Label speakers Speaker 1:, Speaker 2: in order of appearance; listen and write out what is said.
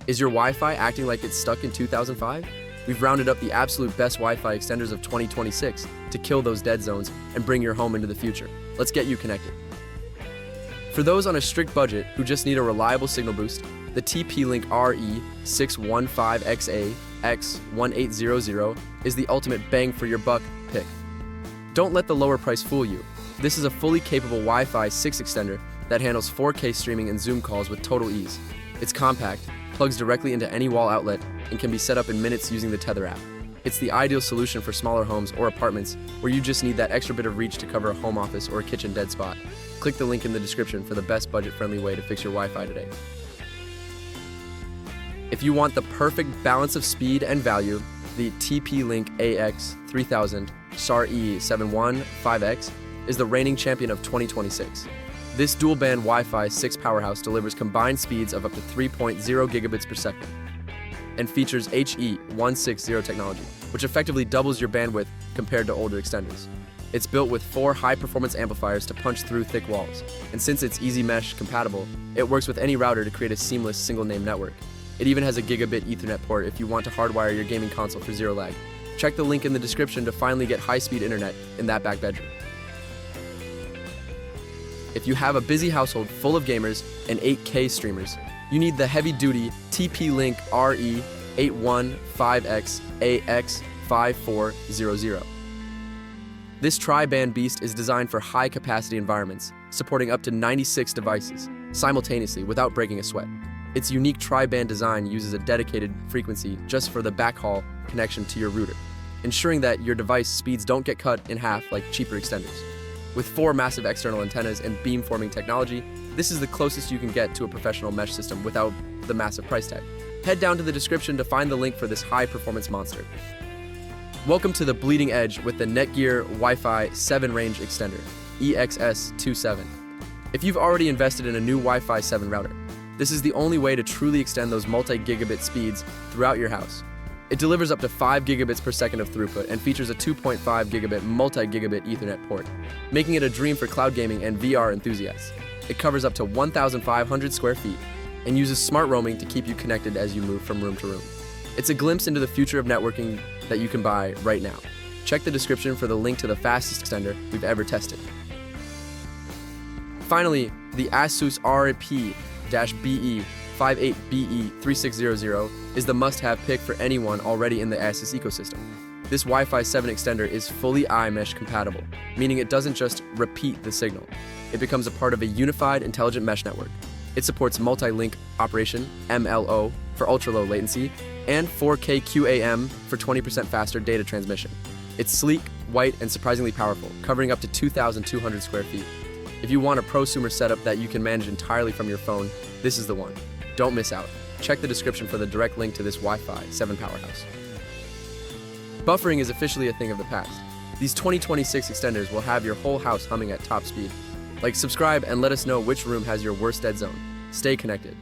Speaker 1: Is your Wi-Fi acting like it's stuck in 2005? We've rounded up the absolute best Wi-Fi extenders of 2026 to kill those dead zones and bring your home into the future. Let's get you connected. For those on a strict budget who just need a reliable signal boost, the TP-Link RE715X X1800 is the ultimate bang for your buck pick. Don't let the lower price fool you. This is a fully capable Wi-Fi 6 extender that handles 4K streaming and Zoom calls with total ease. It's compact, plugs directly into any wall outlet, and can be set up in minutes using the Tether app. It's the ideal solution for smaller homes or apartments where you just need that extra bit of reach to cover a home office or a kitchen dead spot. Click the link in the description for the best budget-friendly way to fix your Wi-Fi today. If you want the perfect balance of speed and value, the TP-Link AX3000 RE715X is the reigning champion of 2026. This dual-band Wi-Fi 6 powerhouse delivers combined speeds of up to 3.0 gigabits per second and features HE160 technology, which effectively doubles your bandwidth compared to older extenders. It's built with 4 high-performance amplifiers to punch through thick walls, and since it's easy mesh compatible, it works with any router to create a seamless single-name network. It even has a gigabit Ethernet port if you want to hardwire your gaming console for zero lag. Check the link in the description to finally get high-speed internet in that back bedroom. If you have a busy household full of gamers and 8K streamers, you need the heavy-duty TP-Link RE715X AX5400. This tri-band beast is designed for high-capacity environments, supporting up to 96 devices simultaneously without breaking a sweat. Its unique tri-band design uses a dedicated frequency just for the backhaul connection to your router, ensuring that your device speeds don't get cut in half like cheaper extenders. With 4 massive external antennas and beamforming technology, this is the closest you can get to a professional mesh system without the massive price tag. Head down to the description to find the link for this high-performance monster. Welcome to the bleeding edge with the Netgear Wi-Fi 7 range extender, EXS27. If you've already invested in a new Wi-Fi 7 router, this is the only way to truly extend those multi-gigabit speeds throughout your house. It delivers up to 5 gigabits per second of throughput and features a 2.5 gigabit multi-gigabit Ethernet port, making it a dream for cloud gaming and VR enthusiasts. It covers up to 1,500 square feet and uses smart roaming to keep you connected as you move from room to room. It's a glimpse into the future of networking that you can buy right now. Check the description for the link to the fastest extender we've ever tested. Finally, the ASUS RP-BE58BE3600 is the must-have pick for anyone already in the ASUS ecosystem. This Wi-Fi 7 extender is fully iMesh compatible, meaning it doesn't just repeat the signal. It becomes a part of a unified intelligent mesh network. It supports multi-link operation, MLO, for ultra-low latency, and 4K QAM for 20% faster data transmission. It's sleek, white, and surprisingly powerful, covering up to 2,200 square feet. If you want a prosumer setup that you can manage entirely from your phone, this is the one. Don't miss out. Check the description for the direct link to this Wi-Fi 7 powerhouse. Buffering is officially a thing of the past. These 2026 extenders will have your whole house humming at top speed. Like, subscribe, and let us know which room has your worst dead zone. Stay connected.